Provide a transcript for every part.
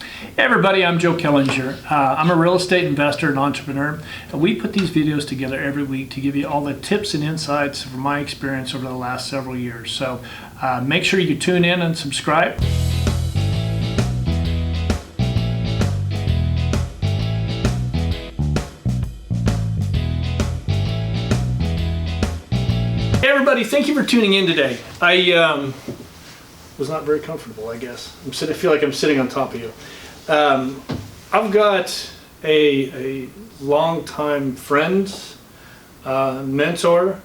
Hey everybody, I'm Joe Killinger. I'm a real estate investor and entrepreneur. And we put these videos together every week to give you all the tips and insights from my experience over the last several years. So make sure you tune in and subscribe. Hey everybody, thank you for tuning in today. I was not very comfortable, I guess. I feel like I'm sitting on top of you. I've got a longtime friend, mentor,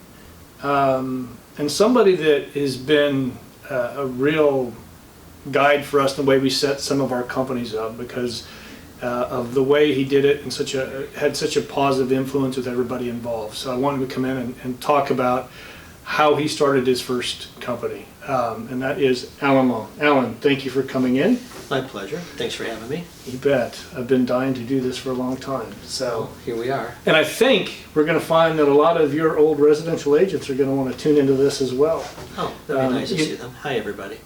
and somebody that has been a real guide for us in the way we set some of our companies up because of the way he did it and had such a positive influence with everybody involved. So I wanted to come in and talk about how he started his first company, and that is Alan Long. Alan, thank you for coming in. My pleasure. Thanks for having me. You bet. I've been dying to do this for a long time. So here we are. And I think we're going to find that a lot of your old residential agents are going to want to tune into this as well. Oh, that'd be nice to see them. Hi, everybody.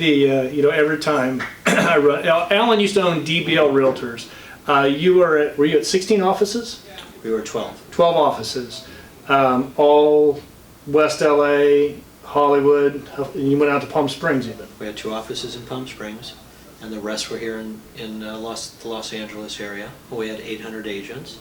Every time I run, Alan used to own DBL Realtors. Were you at 16 offices? We were 12. 12 offices, all West LA, Hollywood, and you went out to Palm Springs even. We had 2 offices in Palm Springs, and the rest were here in the Los Angeles area. We had 800 agents,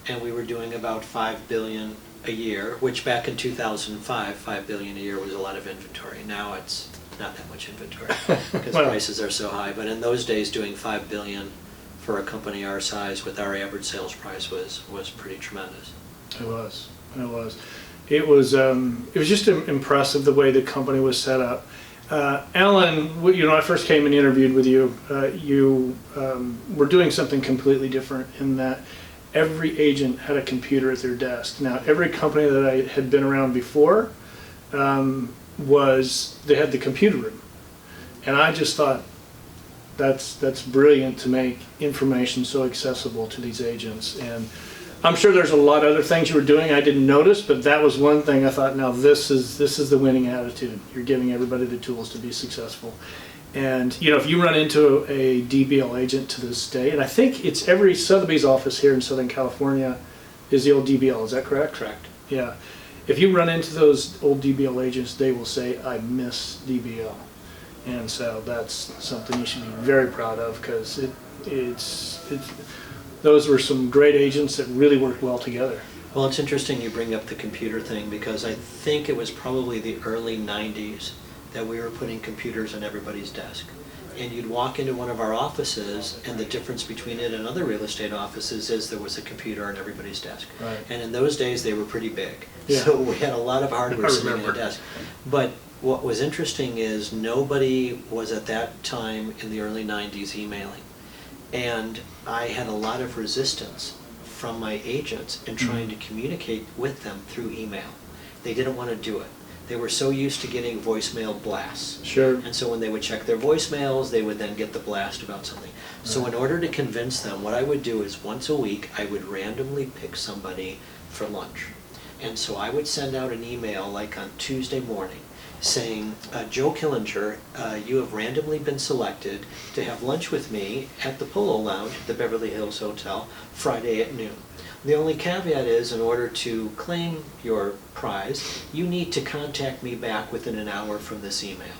and we were doing about $5 billion a year, which back in 2005, $5 billion a year was a lot of inventory. Now it's not that much inventory because prices are so high. But in those days, doing $5 billion for a company our size with our average sales price was pretty tremendous. It was. It was just impressive the way the company was set up. Alan, when I first came and interviewed with you, you were doing something completely different in that every agent had a computer at their desk. Now, every company that I had been around before they had the computer room, and I just thought that's brilliant to make information so accessible to these agents. And I'm sure there's a lot of other things you were doing I didn't notice, but that was one thing I thought, now this is the winning attitude. You're giving everybody the tools to be successful. And if you run into a DBL agent to this day, and I think it's every Sotheby's office here in Southern California is the old DBL, is that correct? Correct. Yeah. If you run into those old DBL agents, they will say, I miss DBL. And so that's something you should be very proud of because those were some great agents that really worked well together. Well, it's interesting you bring up the computer thing because I think it was probably the early 90s that we were putting computers on everybody's desk. And you'd walk into one of our offices, and the difference between it and other real estate offices is there was a computer on everybody's desk. Right. And in those days, they were pretty big. Yeah. So we had a lot of hardware sitting on the desk. But what was interesting is nobody was at that time in the early 90s emailing. And I had a lot of resistance from my agents in trying to communicate with them through email. They didn't want to do it. They were so used to getting voicemail blasts. Sure. And so when they would check their voicemails, they would then get the blast about something. So in order to convince them, what I would do is once a week, I would randomly pick somebody for lunch. And so I would send out an email like on Tuesday morning saying, Joe Killinger, you have randomly been selected to have lunch with me at the Polo Lounge at the Beverly Hills Hotel Friday at noon. The only caveat is, in order to claim your prize, you need to contact me back within an hour from this email.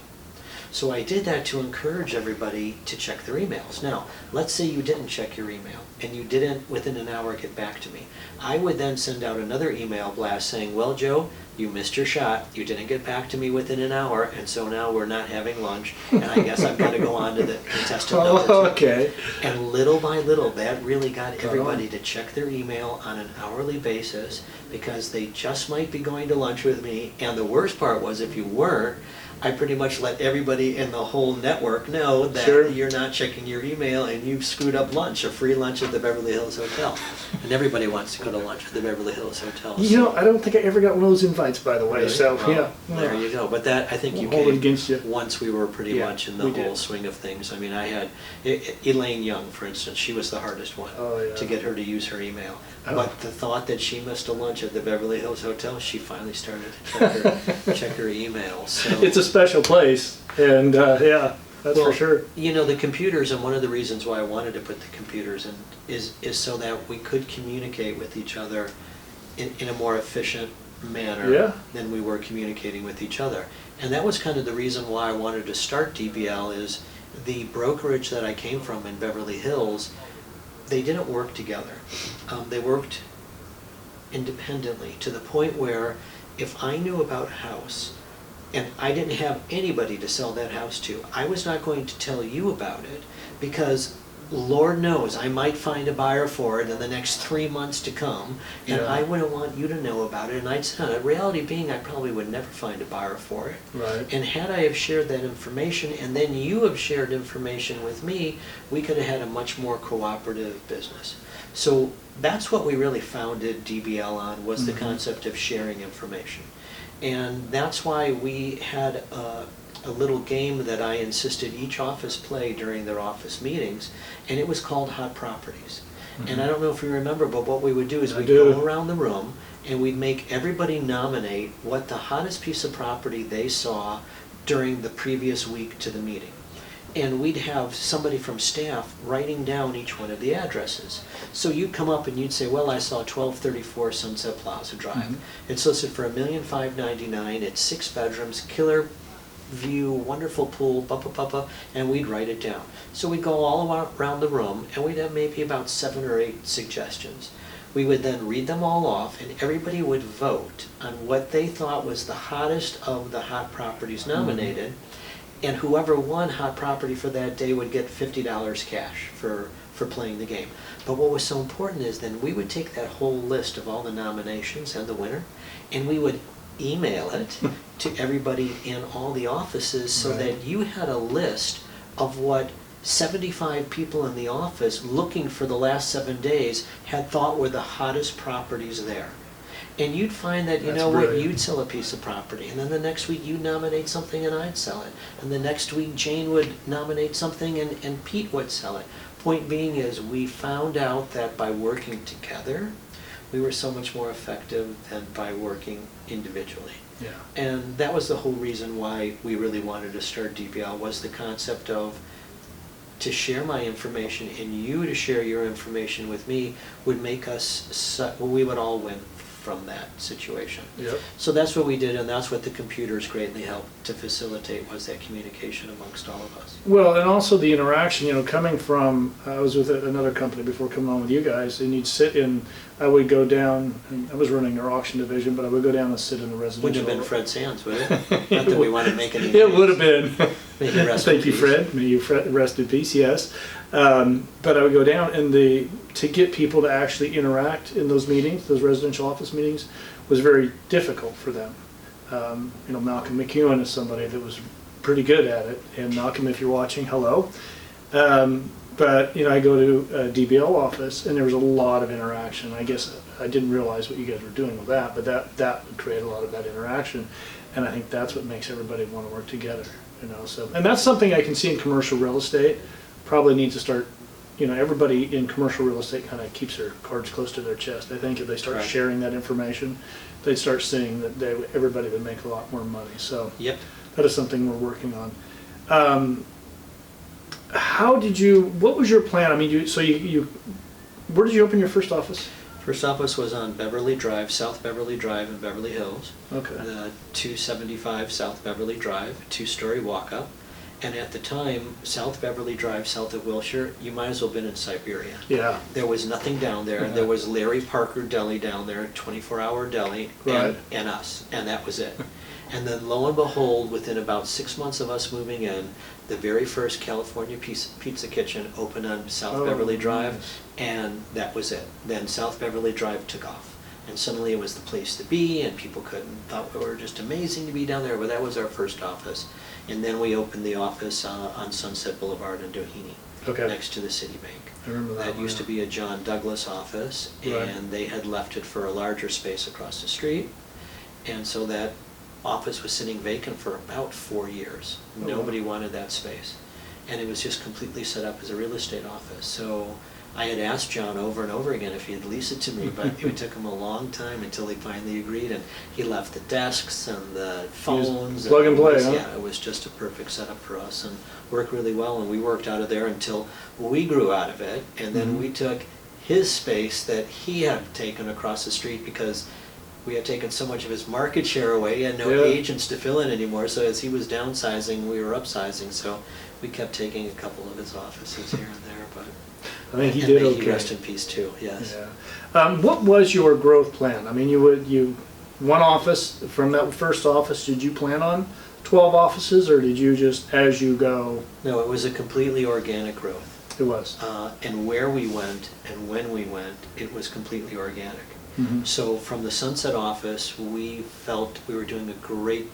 So I did that to encourage everybody to check their emails. Now, let's say you didn't check your email and you didn't within an hour get back to me. I would then send out another email blast saying, well, Joe, you missed your shot, you didn't get back to me within an hour, and so now we're not having lunch, and I guess I've got to go on to the contestant number 2. Okay. And little by little, that really got everybody to check their email on an hourly basis because they just might be going to lunch with me, and the worst part was if you weren't, I pretty much let everybody in the whole network know that you're not checking your email and you've screwed up lunch, a free lunch at the Beverly Hills Hotel. And everybody wants to go to lunch at the Beverly Hills Hotel. I don't think I ever got one of those invites, by the way. Really? So, well, there you go. But that, I think you hold it came against you. once we were pretty much in the whole swing of things. I mean, I had Elaine Young, for instance, she was the hardest one to get her to use her email. But the thought that she missed a lunch at the Beverly Hills Hotel, she finally started to check her emails. So it's a special place, and That's for Well, sure. You know, the computers, and one of the reasons why I wanted to put the computers in is so that we could communicate with each other in a more efficient manner Yeah. than we were communicating with each other. And that was kind of the reason why I wanted to start DBL. Is the brokerage that I came from in Beverly Hills, they didn't work together. They worked independently, to the point where if I knew about a house and I didn't have anybody to sell that house to, I was not going to tell you about it, because Lord knows I might find a buyer for it in the next 3 months to come, and Yeah. I wouldn't want you to know about it, and I'd say, the reality being I probably would never find a buyer for it. Right. And had I have shared that information, and then you have shared information with me, we could have had a much more cooperative business. So that's what we really founded DBL on, was the concept of sharing information. And that's why we had a little game that I insisted each office play during their office meetings, and it was called Hot Properties. And I don't know if you remember, but what we would do is we'd go around the room and we'd make everybody nominate what the hottest piece of property they saw during the previous week to the meeting. And we'd have somebody from staff writing down each one of the addresses. So you'd come up and you'd say, well, I saw 1234 Sunset Plaza Drive. It's listed for $1,599,000. It's 6 bedrooms, killer view, wonderful pool, and we'd write it down. So we'd go all around the room, and we'd have maybe about 7 or 8 suggestions. We would then read them all off, and everybody would vote on what they thought was the hottest of the hot properties nominated, and whoever won hot property for that day would get $50 cash for playing the game. But what was so important is then we would take that whole list of all the nominations and the winner, and we would email it to everybody in all the offices, so that you had a list of what 75 people in the office looking for the last 7 days had thought were the hottest properties there. And you'd find that, That's what, brilliant. you'd sell a piece of property, and then the next week you'd nominate something and I'd sell it. And the next week Jane would nominate something and Pete would sell it. Point being is, we found out that by working together, we were so much more effective than by working individually. Yeah. And that was the whole reason why we really wanted to start DBL, was the concept of, to share my information and you to share your information with me would make us, we would all win from that situation. Yep. So that's what we did, and that's what the computers greatly helped to facilitate, was that communication amongst all of us. Well, and also the interaction, coming from, I was with another company before coming on with you guys, and you'd sit in, I would go down, and I was running our auction division, but I would go down and sit in the residential. Wouldn't have been Fred Sands, would it? Not that we want to make any It would have been. May he rest in Thank you, peace. Fred. May you rest in peace, yes. But I would go down, and to get people to actually interact in those meetings, those residential office meetings, was very difficult for them. Malcolm McEwen is somebody that was pretty good at it, and Malcolm, if you're watching, hello. But I go to a DBL office, and there was a lot of interaction. I guess I didn't realize what you guys were doing with that, but that would create a lot of that interaction, and I think that's what makes everybody want to work together. So, and that's something I can see in commercial real estate. Probably need to start. Everybody in commercial real estate kind of keeps their cards close to their chest. I think if they start Right. sharing that information, they'd start seeing that everybody would make a lot more money. So Yep. that is something we're working on. What was your plan? I mean, where did you open your first office? First office was on Beverly Drive, South Beverly Drive in Beverly Hills. Okay. 275 South Beverly Drive, 2-story walk-up. And at the time, South Beverly Drive, south of Wilshire, you might as well have been in Siberia. Yeah. There was nothing down there. Yeah. There was Larry Parker Deli down there, 24-hour deli, Right. and us, and that was it. And then lo and behold, within about 6 months of us moving in, the very first California Pizza Kitchen opened on South Beverly Drive, nice. and that was it. Then South Beverly Drive took off. And suddenly it was the place to be, and people thought we were just amazing to be down there, but that was our first office. And then we opened the office on Sunset Boulevard in Doheny, Okay. next to the Citibank. I remember that. That used to be a John Douglas office, Right. and they had left it for a larger space across the street. And so that office was sitting vacant for about 4 years. Oh, Nobody wanted that space. And it was just completely set up as a real estate office. So I had asked John over and over again if he'd lease it to me, but it took him a long time until he finally agreed, and he left the desks and the phones. Plug and play, huh? Yeah, it was just a perfect setup for us and worked really well, and we worked out of there until we grew out of it, and then we took his space that he had taken across the street because we had taken so much of his market share away and no agents to fill in anymore. So as he was downsizing, we were upsizing. So we kept taking a couple of his offices here and there. But I think he did okay. He rest in peace too. Yes. Yeah. What was your growth plan? I mean, you one office from that first office. Did you plan on 12 offices, or did you just as you go? No, it was a completely organic growth. It was. And where we went and when we went, it was completely organic. So from the Sunset office, we felt we were doing a great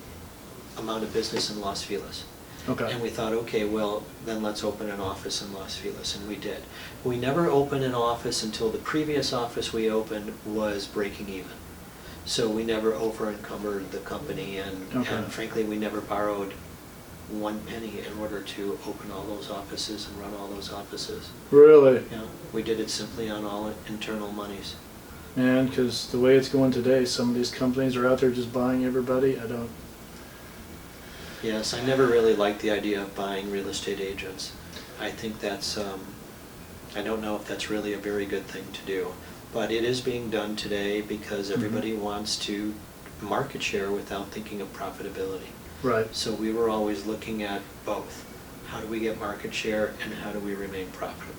amount of business in Los Feliz. Okay. And we thought, okay, well, then let's open an office in Los Feliz, and we did. We never opened an office until the previous office we opened was breaking even. So we never over-encumbered the company, and frankly, we never borrowed one penny in order to open all those offices and run all those offices. Really? Yeah, we did it simply on all internal monies. And because the way it's going today, some of these companies are out there just buying everybody. Yes, I never really liked the idea of buying real estate agents. I think that's, I don't know if that's really a very good thing to do. But it is being done today because everybody wants to market share without thinking of profitability. Right. So we were always looking at both. How do we get market share and how do we remain profitable?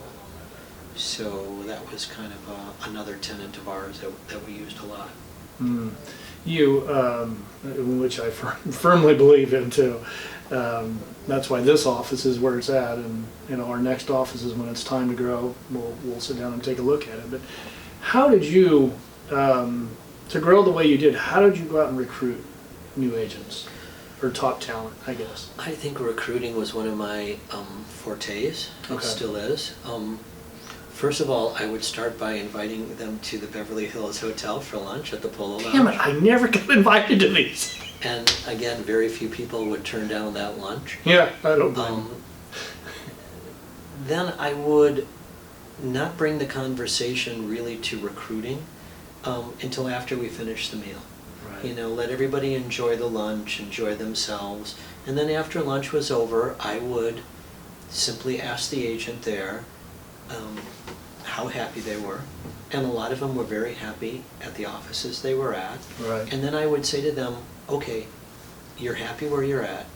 So that was kind of another tenet of ours that we used a lot. You, which I firmly believe in too. That's why this office is where it's at, and our next office is when it's time to grow. We'll sit down and take a look at it. But how did you, to grow the way you did? How did you go out and recruit new agents or top talent? I guess. I think recruiting was one of my fortes. It still is. First of all, I would start by inviting them to the Beverly Hills Hotel for lunch at the Polo Lounge. Damn it, I never got invited to these. And again, very few people would turn down that lunch. Yeah, I don't blame them. Then I would not bring the conversation really to recruiting until after we finished the meal. Right. Let everybody enjoy the lunch, enjoy themselves. And then after lunch was over, I would simply ask the agent there how happy they were, and a lot of them were very happy at the offices they were at. Right. And then I would say to them, okay, you're happy where you're at,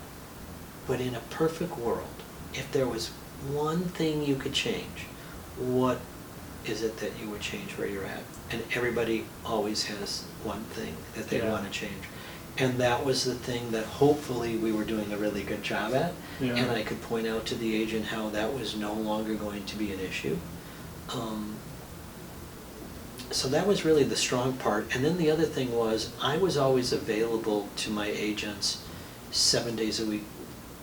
but in a perfect world, if there was one thing you could change, what is it that you would change where you're at? And everybody always has one thing that they want to change. And that was the thing that hopefully we were doing a really good job at. Yeah. And I could point out to the agent how that was no longer going to be an issue. So that was really the strong part. And then the other thing was I was always available to my agents 7 days a week,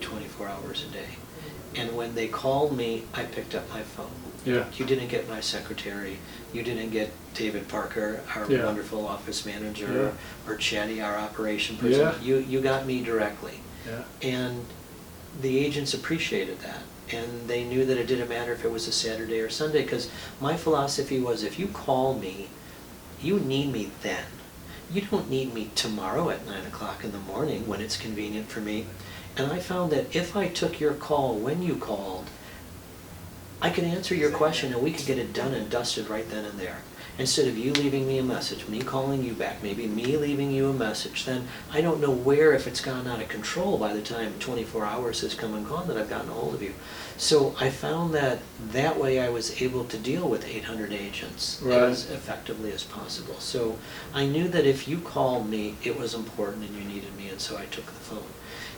24 hours a day. And when they called me, I picked up my phone. Yeah. You didn't get my secretary. You didn't get David Parker, our wonderful office manager, or Chatty, our operation person. You got me directly. Yeah. And the agents appreciated that. And they knew that it didn't matter if it was a Saturday or Sunday, because my philosophy was if you call me, you need me then. You don't need me tomorrow at 9 o'clock in the morning when it's convenient for me. And I found that if I took your call when you called, I could answer your question and we could get it done and dusted right then and there. Instead of you leaving me a message, me calling you back, maybe me leaving you a message, then I don't know where, if it's gone out of control by the time 24 hours has come and gone that I've gotten a hold of you. So I found that that way I was able to deal with 800 agents as effectively as possible. So I knew that if you called me, it was important and you needed me, and so I took the phone.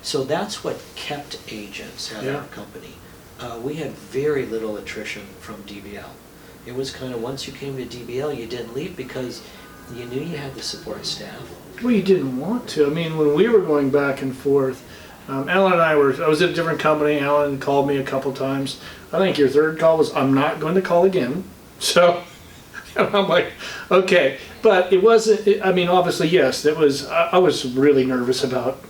So that's what kept agents at our company. We had very little attrition from DBL. It was kind of once you came to DBL, you didn't leave because you knew you had the support staff. Well, you didn't want to. I mean, when we were going back and forth, Alan and I was at a different company. Alan called me a couple times. I think your third call was, I'm not going to call again. So I'm like, okay. But it wasn't, I mean, obviously, yes, I was really nervous about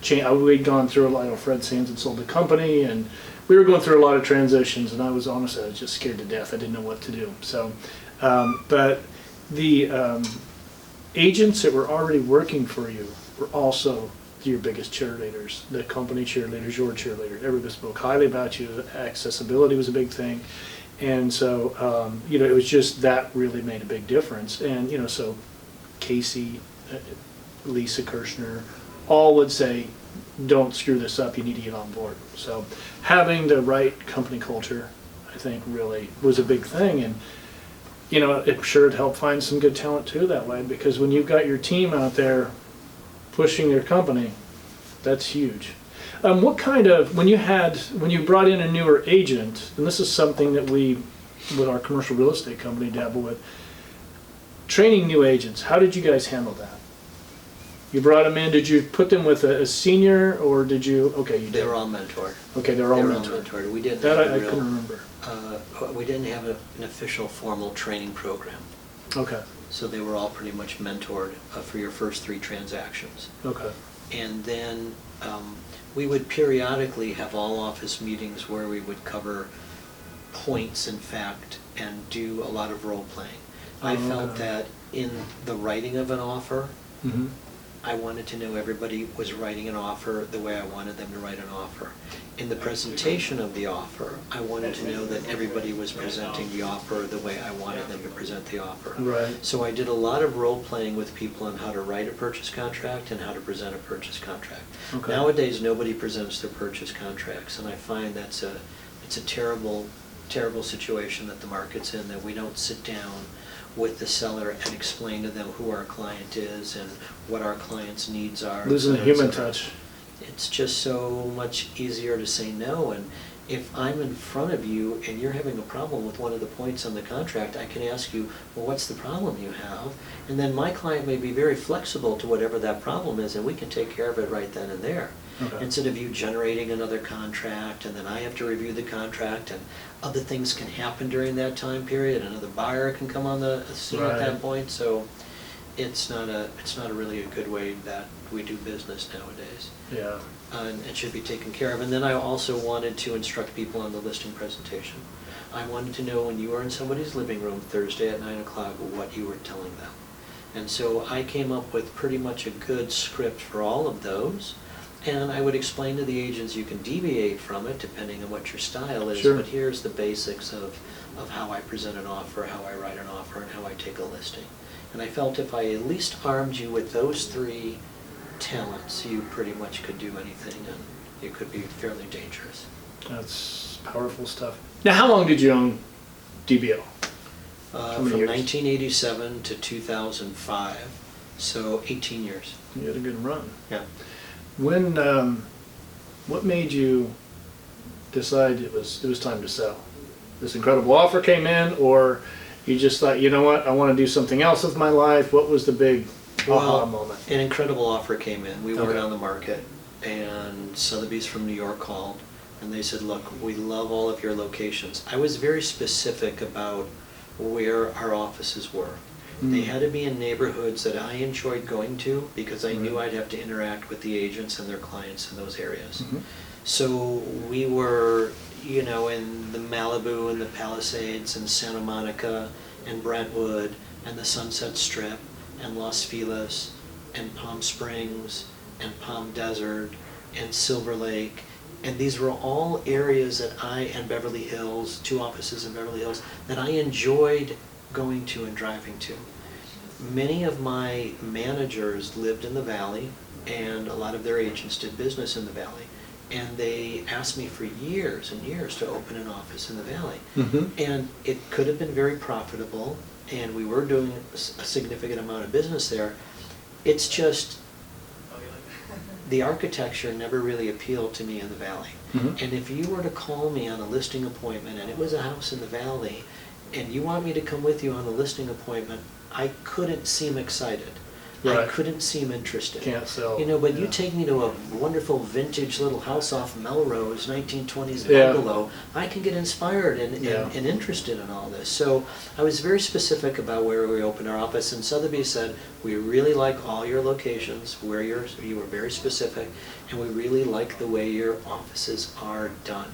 change. We'd gone through a lot. Fred Sands had sold the company, and we were going through a lot of transitions, and I was just scared to death. I didn't know what to do. So, but the agents that were already working for you were also your biggest cheerleaders, the company cheerleaders, your cheerleaders. Everybody spoke highly about you. Accessibility was a big thing. And so, it was just that really made a big difference. And, so Casey, Lisa Kirshner, all would say, don't screw this up, you need to get on board. So having the right company culture, I think, really was a big thing. And, it sure helped find some good talent too that way, because when you've got your team out there pushing your company, that's huge. What kind of, when you brought in a newer agent, and this is something that we, with our commercial real estate company, dabble with, training new agents, how did you guys handle that? You brought them in, did you put them with a senior, or did you, okay, you did. They were all mentored. Okay, they were all mentored. We didn't that have I couldn't remember. We didn't have an official formal training program. Okay. So they were all pretty much mentored for your first 3 transactions. Okay. And then we would periodically have all office meetings where we would cover points, in fact, and do a lot of role playing. I felt that in the writing of an offer, mm-hmm. I wanted to know everybody was writing an offer the way I wanted them to write an offer. In the presentation of the offer, I wanted to know that everybody was presenting the offer the way I wanted them to present the offer. Right. So I did a lot of role playing with people on how to write a purchase contract and how to present a purchase contract. Okay. Nowadays, nobody presents their purchase contracts, and I find it's a terrible, terrible situation that the market's in, that we don't sit down with the seller and explain to them who our client is and what our client's needs are. Losing the human touch. It's just so much easier to say no. And if I'm in front of you and you're having a problem with one of the points on the contract, I can ask you, well, what's the problem you have? And then my client may be very flexible to whatever that problem is, and we can take care of it right then and there. Okay. Instead of you generating another contract, and then I have to review the contract, and other things can happen during that time period. Another buyer can come on the scene at that point. So it's not a really a good way that we do business nowadays. Yeah. And it should be taken care of. And then I also wanted to instruct people on the listing presentation. I wanted to know when you were in somebody's living room Thursday at 9 o'clock what you were telling them. And so I came up with pretty much a good script for all of those. And I would explain to the agents you can deviate from it depending on what your style is, sure. But here's the basics of how I present an offer, how I write an offer, and how I take a listing. And I felt if I at least armed you with those 3 talents, you pretty much could do anything, and it could be fairly dangerous. That's powerful stuff. Now, how long did you own DBL? From 1987 to 2005, so 18 years. You had a good run. Yeah. When, what made you decide it was time to sell? This incredible offer came in, or you just thought, you know what, I want to do something else with my life? What was the big aha moment? An incredible offer came in. We weren't Okay. on the market, and Sotheby's from New York called, and they said, look, we love all of your locations. I was very specific about where our offices were. They had to be in neighborhoods that I enjoyed going to because I knew I'd have to interact with the agents and their clients in those areas. Mm-hmm. So we were, in the Malibu and the Palisades and Santa Monica and Brentwood and the Sunset Strip and Los Feliz and Palm Springs and Palm Desert and Silver Lake. And these were all areas that and Beverly Hills, 2 offices in Beverly Hills, that I enjoyed going to and driving to. Many of my managers lived in the Valley, and a lot of their agents did business in the Valley. And they asked me for years and years to open an office in the Valley. Mm-hmm. And it could have been very profitable, and we were doing a significant amount of business there. It's just the architecture never really appealed to me in the Valley. Mm-hmm. And if you were to call me on a listing appointment and it was a house in the Valley and you want me to come with you on the listing appointment, I couldn't seem excited. Right. I couldn't seem interested. Can't sell. But yeah. you take me to a wonderful vintage little house off Melrose, 1920s Yeah. bungalow, I can get inspired and interested in all this. So I was very specific about where we opened our office, and Sotheby said, we really like all your locations, where you were very specific, and we really like the way your offices are done.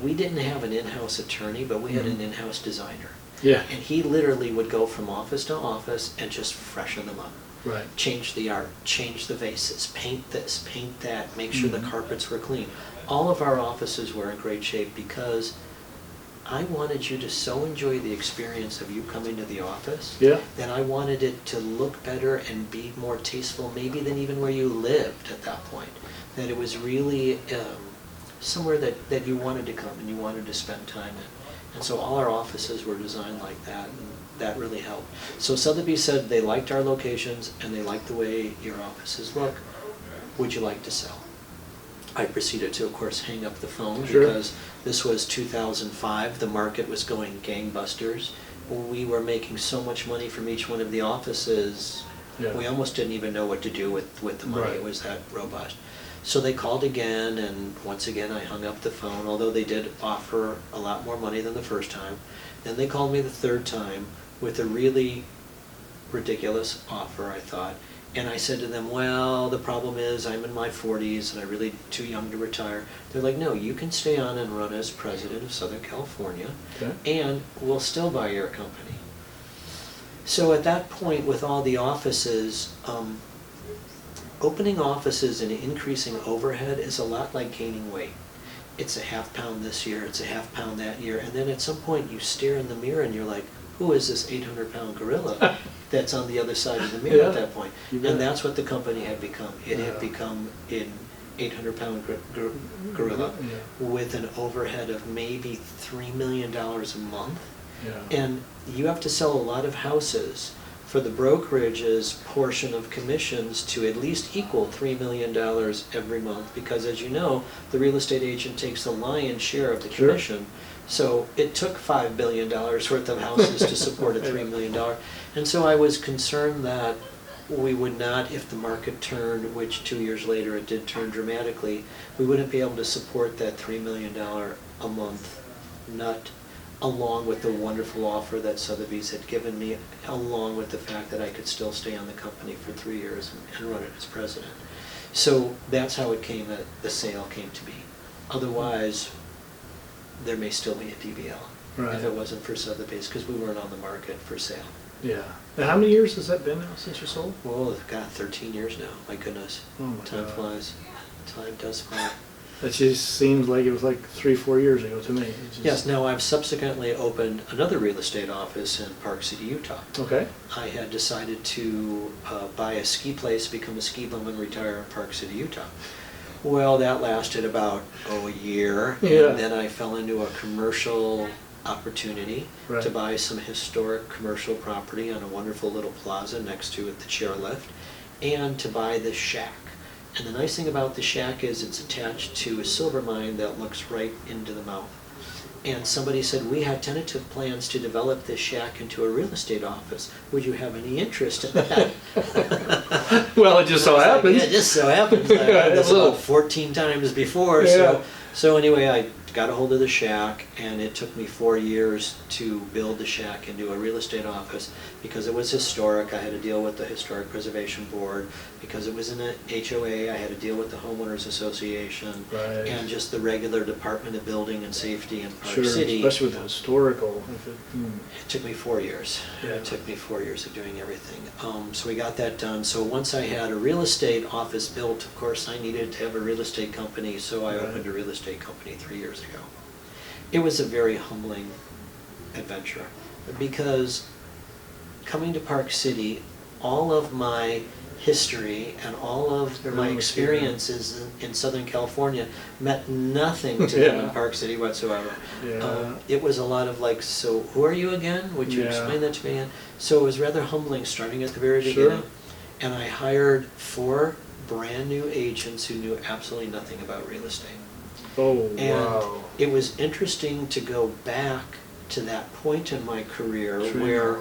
we didn't have an in-house attorney, but we had an in-house designer. Yeah. And he literally would go from office to office and just freshen them up. Right. Change the art, change the vases, paint this, paint that, make sure the carpets were clean. All of our offices were in great shape because I wanted you to so enjoy the experience of you coming to the office that I wanted it to look better and be more tasteful maybe than even where you lived at that point. That it was really somewhere that you wanted to come and you wanted to spend time in. And so all our offices were designed like that, and that really helped. So Sotheby said they liked our locations and they liked the way your offices look. Would you like to sell? I proceeded to, of course, hang up the phone because this was 2005. The market was going gangbusters. We were making so much money from each one of the offices, we almost didn't even know what to do with the money. It was that robust. So they called again, and once again I hung up the phone, although they did offer a lot more money than the first time. Then they called me the third time with a really ridiculous offer, I thought. And I said to them, well, the problem is I'm in my 40s and I'm really too young to retire. They're like, no, you can stay on and run as president of Southern California, and we'll still buy your company. So at that point, with all the offices, opening offices and increasing overhead is a lot like gaining weight. It's a half pound this year, it's a half pound that year, and then at some point you stare in the mirror and you're like, who is this 800-pound gorilla that's on the other side of the mirror at that point? And that's what the company had become. It had become an 800-pound gorilla with an overhead of maybe $3 million a month. And you have to sell a lot of houses for the brokerage's portion of commissions to at least equal $3 million every month, because as you know, the real estate agent takes the lion's share of the commission. So it took $5 billion worth of houses to support a $3 million. And so I was concerned that we would not, if the market turned, which 2 years later it did turn dramatically, we wouldn't be able to support that $3 million a month nut, along with the wonderful offer that Sotheby's had given me, along with the fact that I could still stay on the company for 3 years and run it as president. So that's how it came, that the sale came to be. Otherwise, there may still be a DBL if it wasn't for Sotheby's, because we weren't on the market for sale. Yeah. And how many years has that been now since you sold? Well, God, 13 years now. My goodness. Oh my Time God. flies. Time does fly. That just seems like it was like 3-4 years ago to me. Yes, now I've subsequently opened another real estate office in Park City, Utah. Okay. I had decided to buy a ski place, become a ski bum, and retire in Park City, Utah. Well, that lasted about a year, and then I fell into a commercial opportunity to buy some historic commercial property on a wonderful little plaza next to it, the chairlift, and to buy this shack. And the nice thing about the shack is it's attached to a silver mine that looks right into the mouth. And somebody said, we have tentative plans to develop this shack into a real estate office. Would you have any interest in that? Well, it just so happens. Yeah, it just so happens. I've done this about 14 times before. So anyway, I got a hold of the shack, and it took me 4 years to build the shack into a real estate office because it was historic. I had to deal with the Historic Preservation Board. Because it was in an HOA, I had to deal with the Homeowners Association and just the regular Department of Building and Safety in Park City. Especially with the historical. It took me 4 years. It took me 4 years of doing everything. So we got that done. So once I had a real estate office built, of course, I needed to have a real estate company, so I opened a real estate company 3 years ago. It was a very humbling adventure because coming to Park City, all of my history and all of my experiences in Southern California meant nothing to them in Park City whatsoever. It was a lot of like, so who are you again? Would you explain that to me again? So it was rather humbling starting at the very beginning. And I hired 4 brand new agents who knew absolutely nothing about real estate. And it was interesting to go back to that point in my career where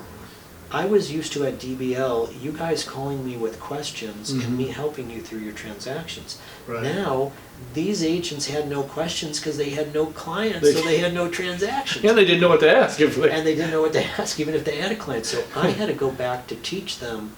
I was used to at DBL, you guys calling me with questions and me helping you through your transactions. Now, these agents had no questions because they had no clients, so they had no transactions. Yeah, they didn't know what to ask. And they didn't know what to ask, even if they had a client. So I had to go back to teach them,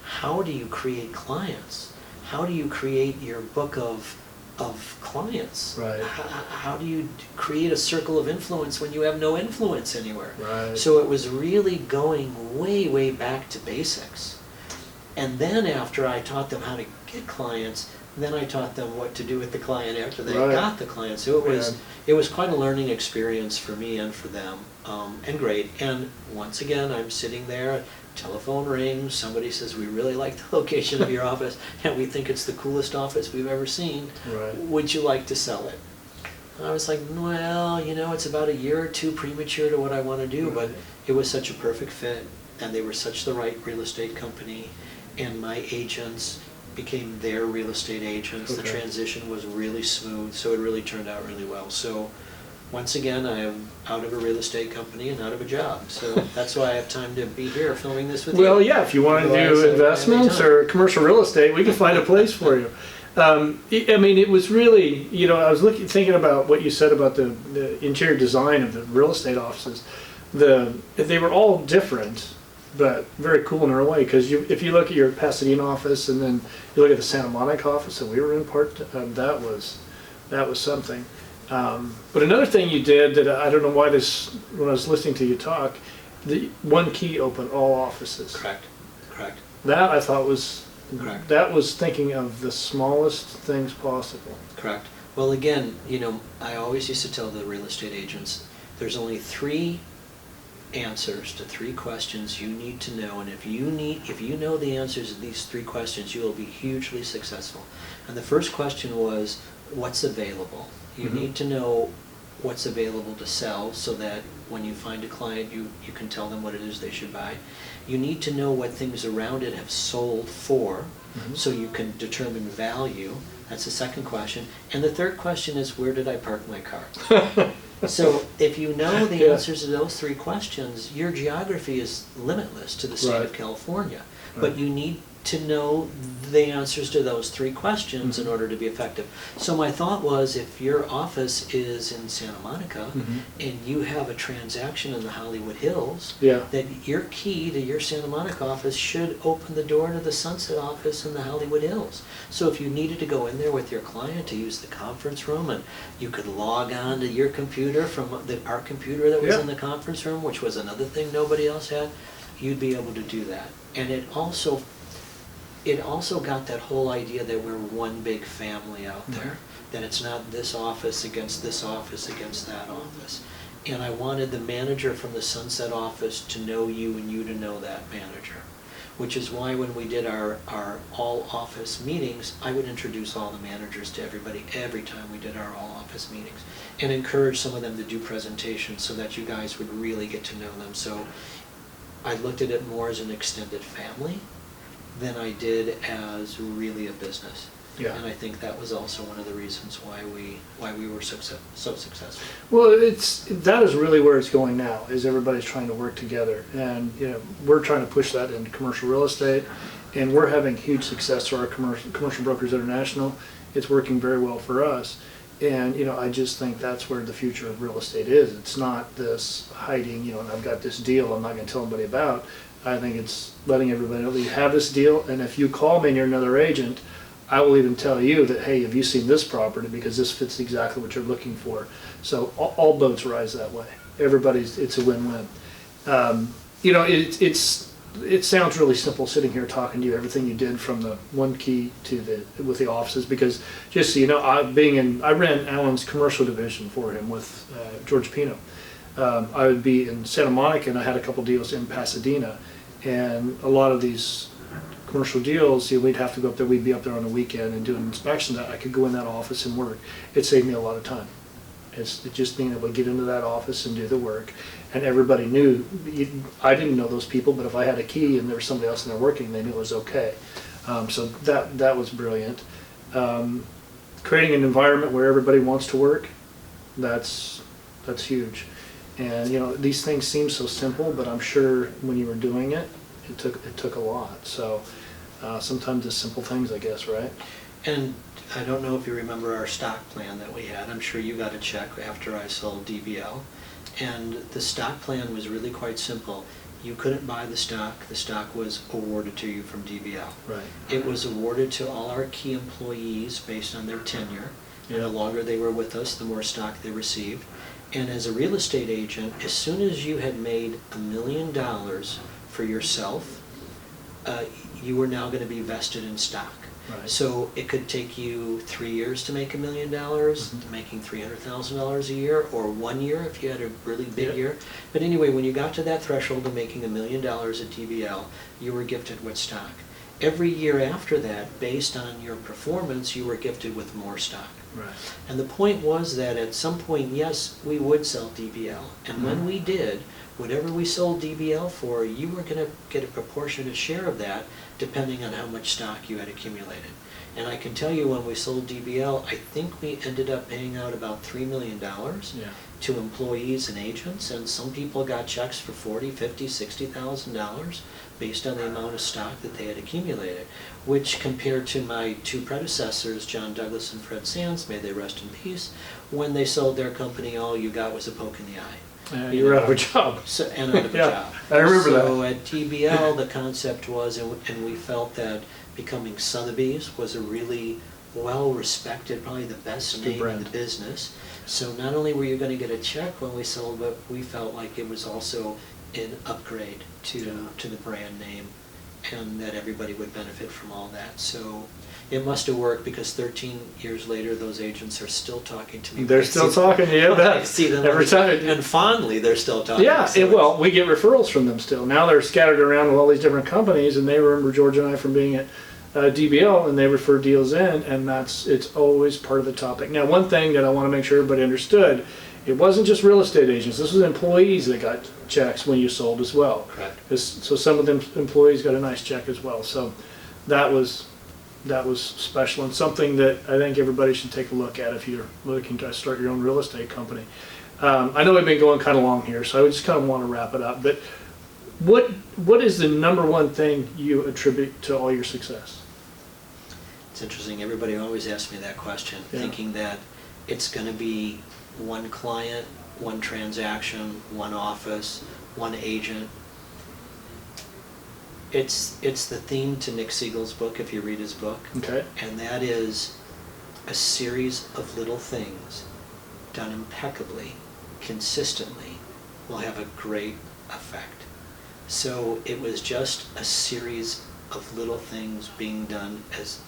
how do you create clients? How do you create your book of of clients. Right. How do you create a circle of influence when you have no influence anywhere? Right. So it was really going way, way back to basics. And then after I taught them how to get clients, then I taught them what to do with the client after they Right. got the client. So it was quite a learning experience for me and for them, and great. And once again, I'm sitting there, telephone rings, somebody says, we really like the location of your office, and we think it's the coolest office we've ever seen. Right. Would you like to sell it? And I was like, well, it's about a year or two premature to what I want to do, but it was such a perfect fit, and they were such the right real estate company, and my agents became their real estate agents. The transition was really smooth, so it really turned out really well. So once again, I am out of a real estate company and out of a job. So that's why I have time to be here filming this with you. Well, yeah, if you want to do investments or commercial real estate, we can find a place for you. I mean, it was really, I was thinking about what you said about the interior design of the real estate offices. They were all different, but very cool in their way, because if you look at your Pasadena office and then you look at the Santa Monica office that we were in that was something. But another thing you did that I don't know why when I was listening to you talk, the one key open all offices. Correct. That I thought was Correct. That was thinking of the smallest things possible. Correct. Well, again, I always used to tell the real estate agents, there's only 3 answers to 3 questions you need to know, and if you know the answers to these 3 questions, you will be hugely successful. And the first question was, what's available? You need to know what's available to sell, so that when you find a client, you can tell them what it is they should buy. You need to know what things around it have sold for, so you can determine value. That's the second question. And the third question is, where did I park my car? So if you know the answers to those 3 questions, your geography is limitless to the state of California. But you need to know the answers to those 3 questions in order to be effective. So my thought was, if your office is in Santa Monica and you have a transaction in the Hollywood Hills, then your key to your Santa Monica office should open the door to the Sunset office in the Hollywood Hills. So if you needed to go in there with your client to use the conference room, and you could log on to your computer from our computer that was in the conference room, which was another thing nobody else had, you'd be able to do that. And it also got that whole idea that we're one big family out there, that it's not this office against this office against that office. And I wanted the manager from the Sunset office to know you and you to know that manager, which is why when we did our all office meetings, I would introduce all the managers to everybody every time we did our all office meetings, and encourage some of them to do presentations so that you guys would really get to know them. So I looked at it more as an extended family than I did as really a business. Yeah. And I think that was also one of the reasons why we were so successful. Well, that is really where it's going now, is everybody's trying to work together. And we're trying to push that into commercial real estate, and we're having huge success through our Commercial Brokers International. It's working very well for us. And I just think that's where the future of real estate is. It's not this hiding, I've got this deal I'm not going to tell anybody about. I think it's letting everybody know that you have this deal, and if you call me and you're another agent, I will even tell you that, hey, have you seen this property, because this fits exactly what you're looking for. So all boats rise that way. It's a win-win. It sounds really simple sitting here talking to you, everything you did from the one key to with the offices, because just so you know, I ran Alan's commercial division for him with George Pino. I would be in Santa Monica, and I had a couple deals in Pasadena, and a lot of these commercial deals, we'd have to go up there, we'd be up there on the weekend and do an inspection. That I could go in that office and work. It saved me a lot of time. It's just being able to get into that office and do the work, and everybody knew. I didn't know those people, but if I had a key and there was somebody else in there working, they knew it was okay. So that was brilliant. Creating an environment where everybody wants to work, that's huge. And these things seem so simple, but I'm sure when you were doing it, it took a lot. So sometimes it's simple things, I guess, right? And I don't know if you remember our stock plan that we had. I'm sure you got a check after I sold DBL. And the stock plan was really quite simple. You couldn't buy the stock. The stock was awarded to you from DBL. Right. It was awarded to all our key employees based on their tenure. Yeah. And the longer they were with us, the more stock they received. And as a real estate agent, as soon as you had made $1 million for yourself, you were now going to be vested in stock. Right. So it could take you 3 years to make $1 million, to making $300,000 a year, or 1 year if you had a really big year. But anyway, when you got to that threshold of making $1 million at DBL, you were gifted with stock. Every year after that, based on your performance, you were gifted with more stock. Right. And the point was that at some point, yes, we would sell DBL. And when we did, whatever we sold DBL for, you were going to get a proportionate share of that, depending on how much stock you had accumulated. And I can tell you, when we sold DBL, I think we ended up paying out about $3 million to employees and agents, and some people got checks for $40,000, $50,000, $60,000 based on the amount of stock that they had accumulated, which compared to my two predecessors, John Douglas and Fred Sands, may they rest in peace, when they sold their company, all you got was a poke in the eye. You were out of a job. So, and out of a job. I remember that. So at DBL, the concept was, and we felt that becoming Sotheby's was a really well-respected, probably the best name in the business. So not only were you going to get a check when we sold, but we felt like it was also an upgrade to the brand name, and that everybody would benefit from all that. So it must have worked, because 13 years later, those agents are still talking to me. They're still talking to you. I see them every time. And fondly, they're still talking. Yeah, So well, we get referrals from them still. Now they're scattered around with all these different companies, and they remember George and I from being at DBL, and they refer deals in, and it's always part of the topic. Now, one thing that I want to make sure everybody understood, it wasn't just real estate agents. This was employees that got checks when you sold as well. Correct. So some of them employees got a nice check as well. So that was special, and something that I think everybody should take a look at if you're looking to start your own real estate company. I know we've been going kind of long here, so I just kind of want to wrap it up. But what is the number one thing you attribute to all your success? It's interesting. Everybody always asks me that question, thinking that it's going to be one client, one transaction, one office, one agent. It's the theme to Nick Siegel's book, if you read his book. Okay. And that is a series of little things done impeccably, consistently, will have a great effect. So it was just a series of little things being done as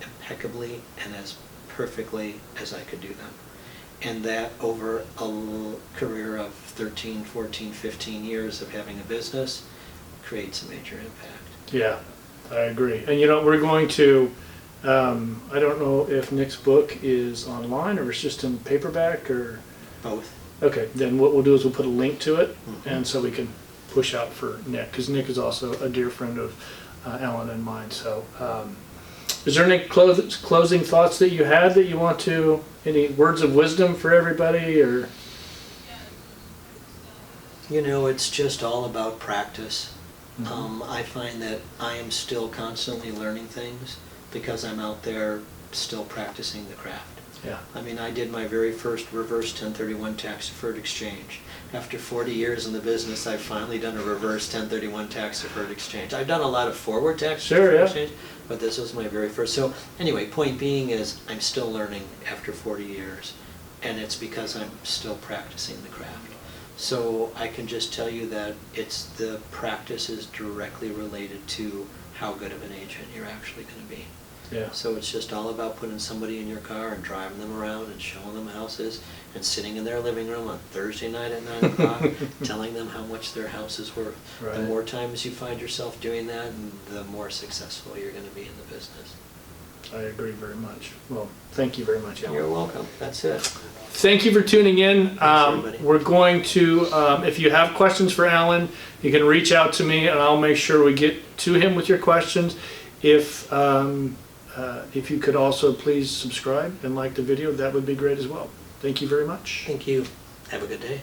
impeccably and as perfectly as I could do them. And that over a career of 13, 14, 15 years of having a business creates a major impact. Yeah, I agree. And we're going to, I don't know if Nick's book is online or it's just in paperback or... Both. Okay, then what we'll do is we'll put a link to it, and so we can push out for Nick, because Nick is also a dear friend of Alan and mine. So is there any closing thoughts that you had that you want to, any words of wisdom for everybody, or? It's just all about practice. I find that I am still constantly learning things because I'm out there still practicing the craft. Yeah. I mean, I did my very first reverse 1031 tax-deferred exchange. After 40 years in the business, I've finally done a reverse 1031 tax-deferred exchange. I've done a lot of forward tax-deferred exchange, but this was my very first. So anyway, point being is I'm still learning after 40 years, and it's because I'm still practicing the craft. So I can just tell you that the practice is directly related to how good of an agent you're actually going to be. Yeah. So it's just all about putting somebody in your car and driving them around and showing them houses and sitting in their living room on Thursday night at 9 o'clock telling them how much their house is worth. Right. The more times you find yourself doing that, the more successful you're going to be in the business. I agree very much. Well, thank you very much, Alan. You're welcome. That's it. Thank you for tuning in. Thanks, we're going to, if you have questions for Alan, you can reach out to me and I'll make sure we get to him with your questions. If you could also please subscribe and like the video, that would be great as well. Thank you very much. Thank you. Have a good day.